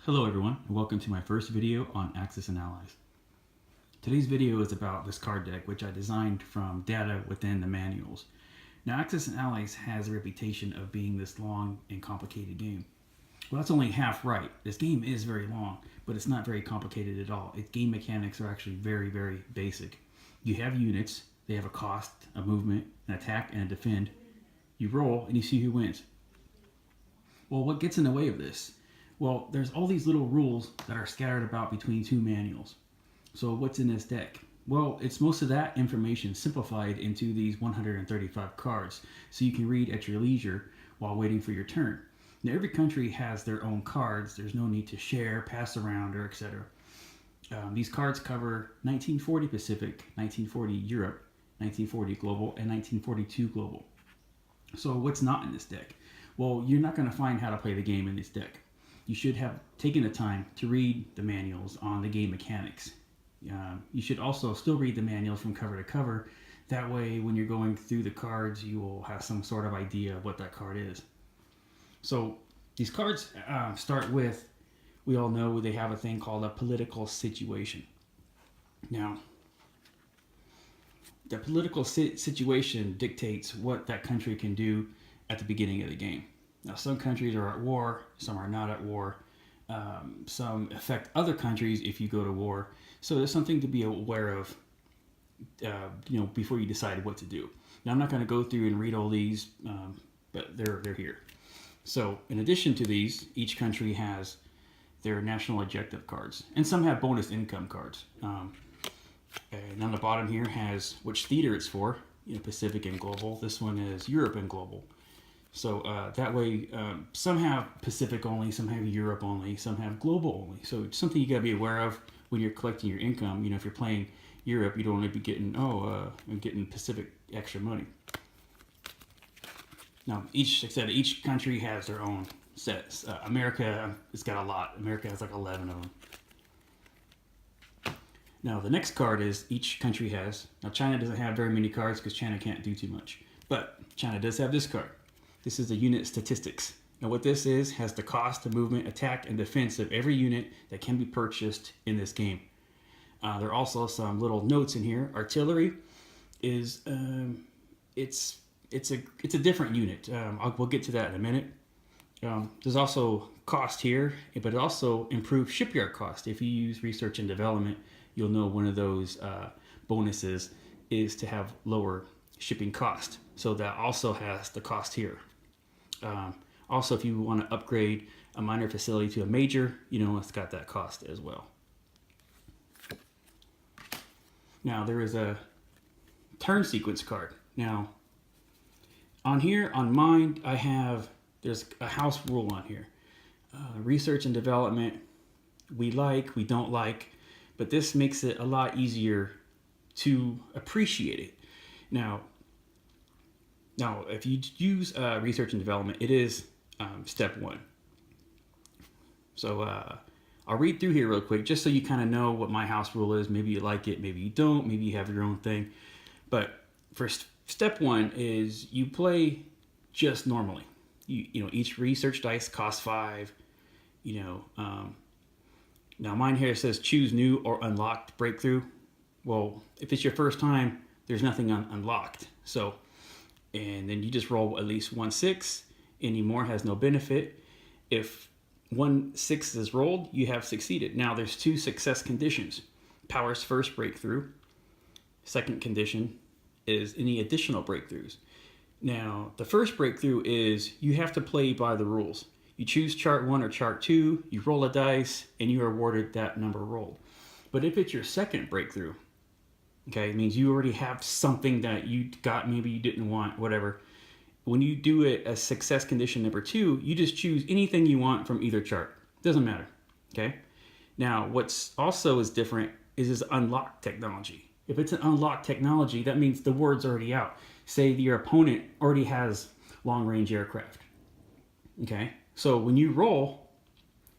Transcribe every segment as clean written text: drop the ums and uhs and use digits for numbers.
Hello everyone, and welcome to my first video on Axis and Allies. Today's video is about this card deck, which I designed from data within the manuals. Now, Axis and Allies has a reputation of being this long and complicated game. Well, that's only half right. This game is very long, but it's not very complicated at all. Its game mechanics are actually very, very basic. You have units, they have a cost, a movement, an attack, and a defend. You roll, and you see who wins. Well, what gets in the way of this? Well, there's all these little rules that are scattered about between two manuals. So what's in this deck? Well, it's most of that information simplified into these 135 cards, so you can read at your leisure while waiting for your turn. Now, every country has their own cards. There's no need to share, pass around, or etc. These cards cover 1940 Pacific, 1940 Europe, 1940 Global, and 1942 Global. So what's not in this deck? Well, you're not going to find how to play the game in this deck. You should have taken the time to read the manuals on the game mechanics. You should also still read the manuals from cover to cover. That way, when you're going through the cards, you will have some sort of idea of what that card is. So these cards start with, we all know they have a thing called a political situation. Now, the political situation dictates what that country can do at the beginning of the game. Now, some countries are at war, some are not at war. Some affect other countries if you go to war. So there's something to be aware of, before you decide what to do. Now, I'm not going to go through and read all these, but they're here. So in addition to these, each country has their national objective cards, and some have bonus income cards. And on the bottom here has which theater it's for, Pacific and Global. This one is Europe and Global. So that way, some have Pacific only, some have Europe only, some have Global only. So it's something you got to be aware of when you're collecting your income. If you're playing Europe, you don't want to be getting, I'm getting Pacific extra money. Now, each country has their own sets. America has got a lot. America has like 11 of them. Now, the next card is each country has. Now, China doesn't have very many cards because China can't do too much. But China does have this card. This is the unit statistics. Now what this is has the cost, the movement, attack, and defense of every unit that can be purchased in this game. There are also some little notes in here. Artillery is it's a different unit. We'll get to that in a minute. There's also cost here, but it also improves shipyard cost. If you use research and development, you'll know one of those bonuses is to have lower shipping cost. So that also has the cost here. Also, if you want to upgrade a minor facility to a major, it's got that cost as well. Now, there is a turn sequence card. Now, on here, on mine, there's a house rule on here. Research and development, we don't like, but this makes it a lot easier to appreciate it. Now, if you use research and development, it is step one. So I'll read through here real quick, just so you kind of know what my house rule is. Maybe you like it, maybe you don't, maybe you have your own thing. But first, step one is you play just normally. Each research dice costs 5. Now mine here says choose new or unlocked breakthrough. Well, if it's your first time, there's nothing unlocked. So. And then you just roll at least 1 6. Any more has no benefit. If 1 6 is rolled, you have succeeded. Now there's 2 success conditions. Power's first breakthrough. Second condition is any additional breakthroughs. Now the first breakthrough is you have to play by the rules. You choose chart 1 or chart 2, you roll a dice, and you are awarded that number rolled. But if it's your second breakthrough, okay, it means you already have something that you got, maybe you didn't want, whatever. When you do it as success condition number 2, you just choose anything you want from either chart. Doesn't matter, okay? Now, what's also is different is unlocked technology. If it's an unlocked technology, that means the word's already out. Say your opponent already has long-range aircraft, okay? So when you roll,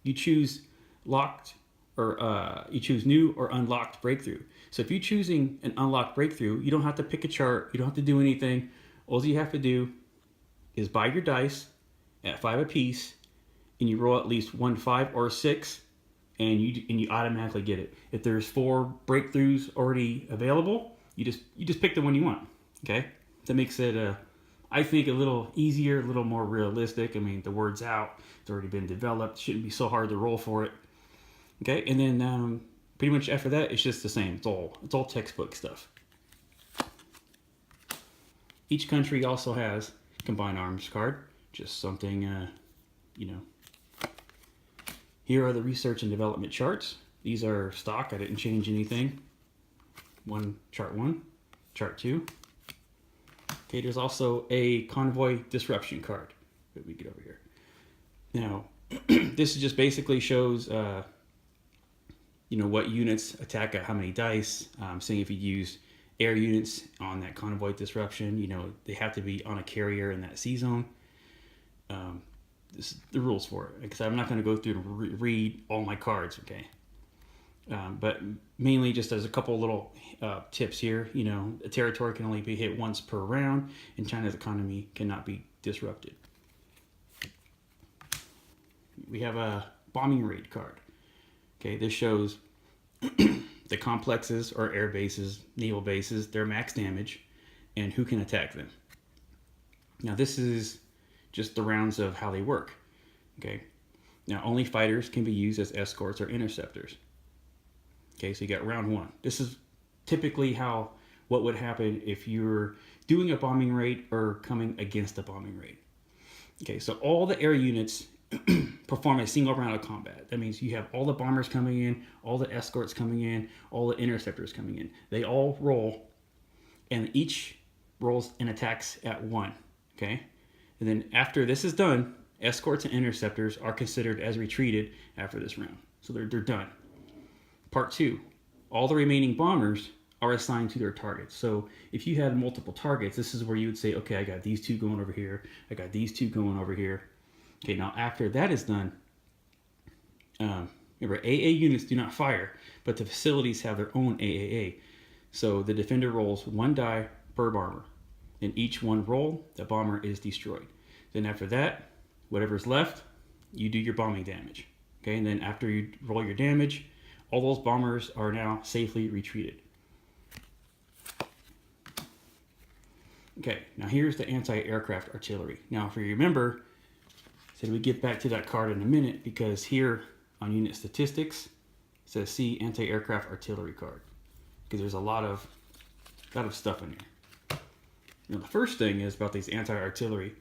you choose locked, or you choose new or unlocked breakthrough. So if you're choosing an unlocked breakthrough, you don't have to pick a chart. You don't have to do anything. All you have to do is buy your dice at 5 apiece and you roll at least 1, 5, or 6, and you automatically get it. If there's 4 breakthroughs already available, you just pick the one you want. Okay, that makes it I think a little easier, a little more realistic. I mean, the word's out; it's already been developed. Shouldn't be so hard to roll for it. Okay, and then pretty much after that, it's just the same. It's all textbook stuff. Each country also has combined arms card, just something you know. Here are the research and development charts. These are stock. I didn't change anything. Chart 1, chart 2. Okay, there's also a convoy disruption card. Let me get over here. Now, this just basically shows, what units attack at how many dice. Saying if you use air units on that convoy disruption, they have to be on a carrier in that sea zone. This is the rules for it, because I'm not going to go through and read all my cards, okay? But mainly just as a couple little tips here, a territory can only be hit once per round, and China's economy cannot be disrupted. We have a bombing raid card. Okay, this shows the complexes or air bases, naval bases, their max damage, and who can attack them. Now this is just the rounds of how they work. Okay, now only fighters can be used as escorts or interceptors. Okay, so you got round 1. This is typically what would happen if you're doing a bombing raid or coming against a bombing raid. Okay, so all the air units perform a single round of combat. That means you have all the bombers coming in, all the escorts coming in, all the interceptors coming in. They all roll, and each rolls and attacks at 1. Okay, and then after this is done, escorts and interceptors are considered as retreated after this round. So they're done. Part 2, all the remaining bombers are assigned to their targets. So if you had multiple targets, this is where you would say, okay, I got these 2 going over here. I got these 2 going over here. Okay, now after that is done, remember, AA units do not fire, but the facilities have their own AAA. So the defender rolls 1 die per bomber. In each one roll, the bomber is destroyed. Then after that, whatever's left, you do your bombing damage. Okay, and then after you roll your damage, all those bombers are now safely retreated. Okay, now here's the anti-aircraft artillery. Now, if you remember, I said we get back to that card in a minute, because here on unit statistics, it says see anti-aircraft artillery card, because there's a lot of stuff in here. Now, the first thing is about these anti-artillery.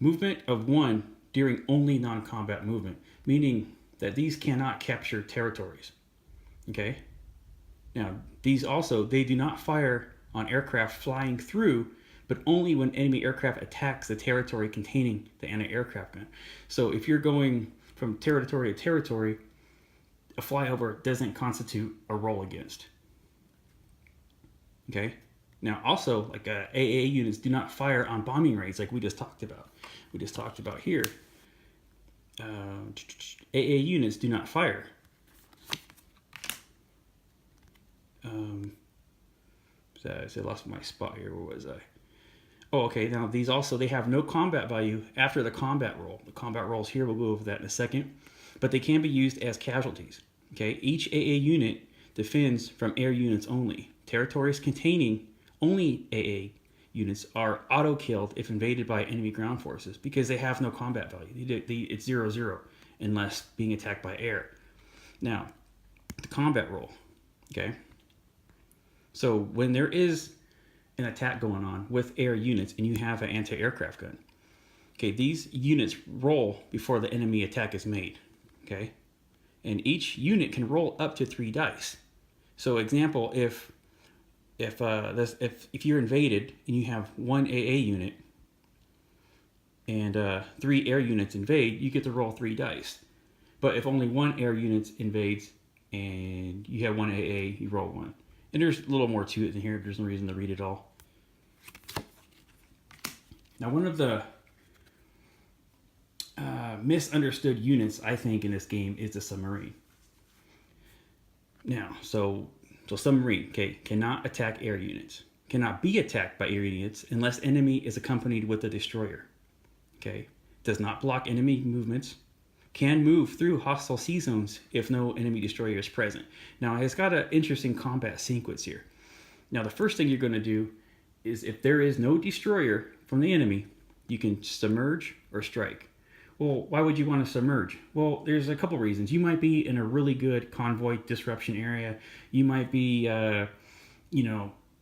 Movement of 1 during only non-combat movement, meaning that these cannot capture territories. Okay? Now, these also, they do not fire on aircraft flying through, but only when enemy aircraft attacks the territory containing the anti-aircraft gun. So if you're going from territory to territory, a flyover doesn't constitute a roll against. Okay? Now, also, like AA units do not fire on bombing raids like we just talked about. We just talked about here. AA units do not fire. I lost my spot here. Where was I? Oh, okay. Now, these also, they have no combat value after the combat roll. The combat rolls here, we'll go over that in a second. But they can be used as casualties. Okay? Each AA unit defends from air units only. Territories containing only AA units are auto-killed if invaded by enemy ground forces, because they have no combat value. It's 0-0 unless being attacked by air. Now, the combat roll. Okay? So when there is an attack going on with air units and you have an anti-aircraft gun, okay, these units roll before the enemy attack is made. Okay? And each unit can roll up to 3 dice. So example, if you're invaded and you have 1 AA unit and 3 air units invade, you get to roll 3 dice. But if only 1 air unit invades and you have 1 AA, you roll 1. And there's a little more to it in here. There's no reason to read it all. Now, one of the misunderstood units, I think, in this game is the submarine. Now, so submarine, okay, cannot attack air units. Cannot be attacked by air units unless enemy is accompanied with a destroyer. Okay, does not block enemy movements, can move through hostile sea zones if no enemy destroyer is present. Now, it's got an interesting combat sequence here. Now, the first thing you're going to do is if there is no destroyer from the enemy, you can submerge or strike. Well, why would you want to submerge? Well, there's a couple reasons. You might be in a really good convoy disruption area. You might be,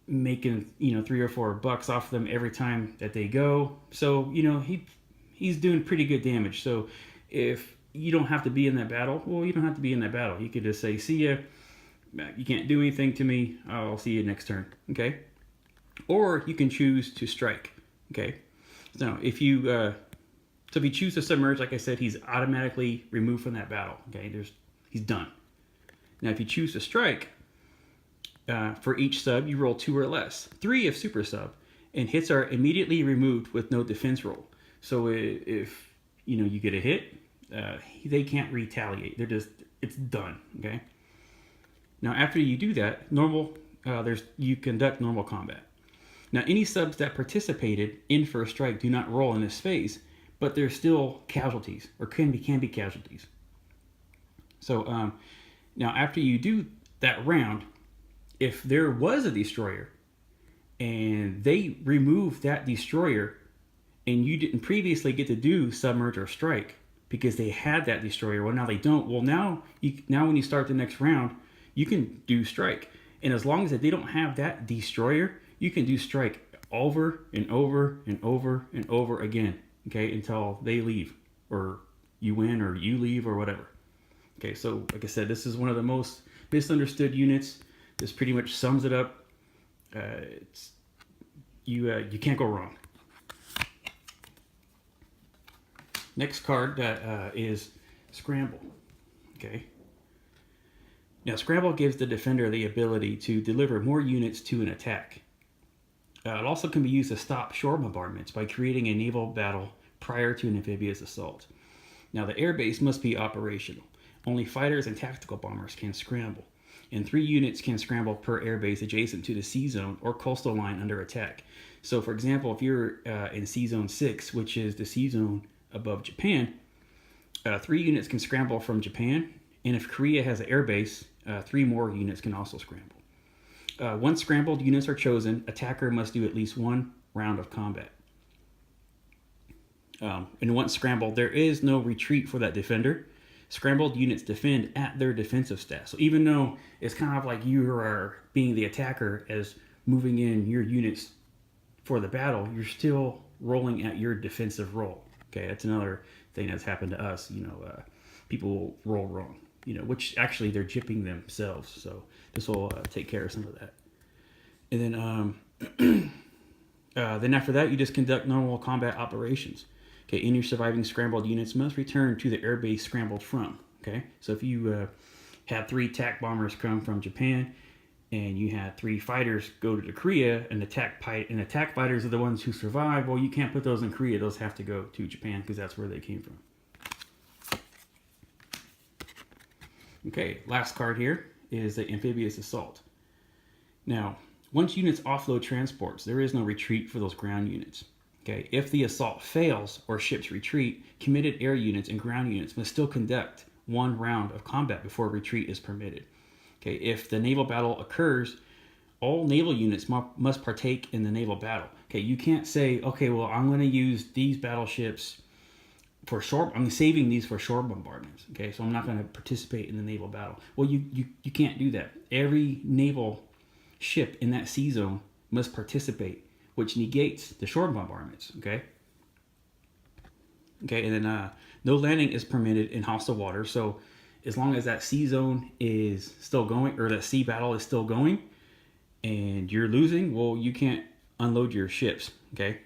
making, $3 or $4 off them every time that they go. So, he's doing pretty good damage. So if you don't have to be in that battle, well, you don't have to be in that battle. You could just say, see ya. You can't do anything to me. I'll see you next turn. Okay. Or you can choose to strike. Okay. So if you choose to submerge, like I said, he's automatically removed from that battle. Okay, he's done. Now, if you choose to strike, for each sub, you roll 2 or less, 3 if super sub, and hits are immediately removed with no defense roll. So if you get a hit, they can't retaliate. It's done. Okay. Now, after you do that, you conduct normal combat. Now, any subs that participated in first strike do not roll in this phase, but they're still casualties, or can be casualties. So now after you do that round, if there was a destroyer and they remove that destroyer and you didn't previously get to do submerge or strike because they had that destroyer, well, now they don't. Well, now when you start the next round, you can do strike. And as long as they don't have that destroyer, you can do strike over and over and over and over again. Okay, until they leave, or you win, or you leave, or whatever. Okay, so like I said, this is one of the most misunderstood units. This pretty much sums it up. You can't go wrong. Next card that is Scramble. Okay. Now, Scramble gives the defender the ability to deliver more units to an attack. It also can be used to stop shore bombardments by creating a naval battle prior to an amphibious assault. Now, the airbase must be operational. Only fighters and tactical bombers can scramble, and 3 units can scramble per airbase adjacent to the sea zone or coastal line under attack. So, for example, if you're in Sea Zone 6, which is the sea zone above Japan, 3 units can scramble from Japan, and if Korea has an airbase, 3 more units can also scramble. Once scrambled units are chosen, attacker must do at least 1 round of combat. And once scrambled, there is no retreat for that defender. Scrambled units defend at their defensive stat. So even though it's kind of like you are being the attacker as moving in your units for the battle, you're still rolling at your defensive roll. Okay, that's another thing that's happened to us. People roll wrong. Which actually they're gypping themselves. So this will take care of some of that. And then after that, you just conduct normal combat operations. Okay, any surviving scrambled units must return to the airbase scrambled from. Okay, so if you had 3 attack bombers come from Japan, and you had 3 fighters go to Korea, and attack fighters are the ones who survive, well, you can't put those in Korea. Those have to go to Japan because that's where they came from. Okay, last card here is the Amphibious Assault. Now, once units offload transports, there is no retreat for those ground units. Okay, if the assault fails or ships retreat, committed air units and ground units must still conduct 1 round of combat before retreat is permitted. Okay, if the naval battle occurs, all naval units must partake in the naval battle. Okay, you can't say, okay, well, I'm going to use these battleships for shore. I'm saving these for shore bombardments. Okay, so I'm not going to participate in the naval battle. Well, you can't do that. Every naval ship in that sea zone must participate, which negates the shore bombardments. Okay, and then no landing is permitted in hostile water. So as long as that sea zone is still going, or that sea battle is still going, and you're losing, well, you can't unload your ships. Okay.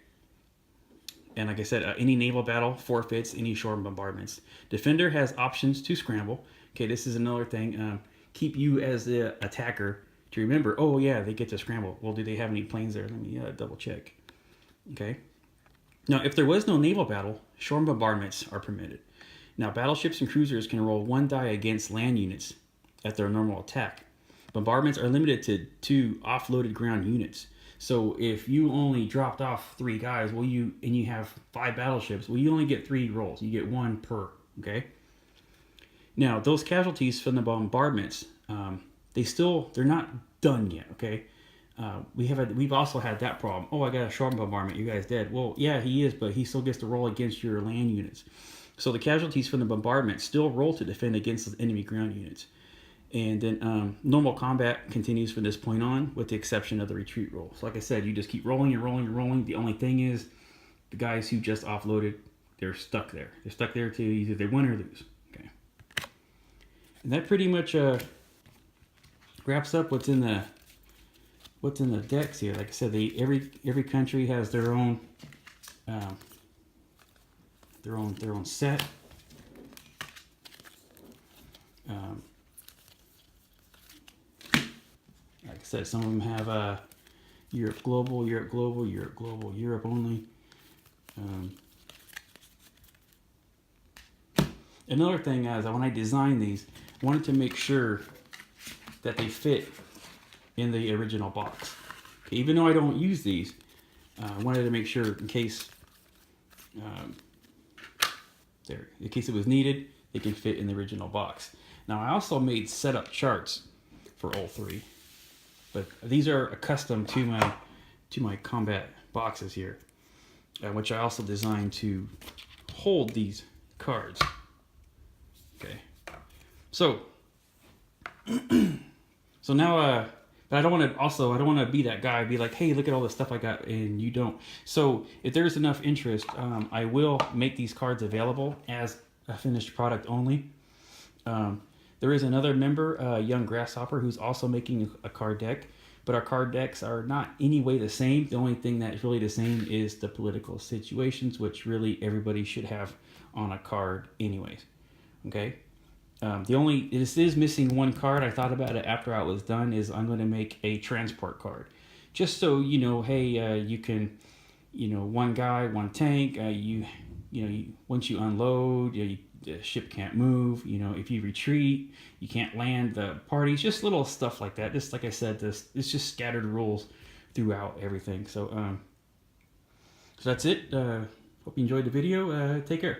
And like I said, any naval battle forfeits any shore bombardments. Defender has options to scramble. Okay, this is another thing. Keep you as the attacker to remember, oh yeah, they get to scramble. Well, do they have any planes there? Let me double check. Okay. Now, if there was no naval battle, shore bombardments are permitted. Now, battleships and cruisers can roll 1 die against land units at their normal attack. Bombardments are limited to 2 offloaded ground units. So if you only dropped off 3 guys, and you have 5 battleships, well, you only get 3 rolls. You get 1 per. Okay. Now, those casualties from the bombardments, they're not done yet. Okay, we've also had that problem. Oh, I got a short bombardment. You guys dead? Well, yeah, he is, but he still gets to roll against your land units. So the casualties from the bombardment still roll to defend against the enemy ground units. And then normal combat continues from this point on, with the exception of the retreat roll. So like I said, you just keep rolling and rolling and rolling. The only thing is, the guys who just offloaded, they're stuck there. They're stuck there to either they win or lose. Okay. And that pretty much wraps up what's in the decks here. Like I said, every country has their own set. Like I said, some of them have Europe Global, Europe Global, Europe Global, Europe only. Another thing is, when I designed these, I wanted to make sure that they fit in the original box. Okay, even though I don't use these, I wanted to make sure in case in case it was needed, they can fit in the original box. Now I also made setup charts for all three, but these are custom to my combat boxes here, which I also designed to hold these cards. Okay, so so now but I don't want to be that guy, be like, hey, look at all the stuff I got and you don't. So if there's enough interest, I will make these cards available as a finished product only. There is another member, Young Grasshopper, who's also making a card deck, but our card decks are not any way the same. The only thing that's really the same is the political situations, which really everybody should have on a card anyways. Okay. This is missing one card. I thought about it after I was done, is I'm going to make a transport card. Just so you know, hey, you can, one guy, one tank, once you unload, the ship can't move. If you retreat, you can't land the parties. Just little stuff like that. Just like I said, it's just scattered rules throughout everything. So that's it. Hope you enjoyed the video. Take care.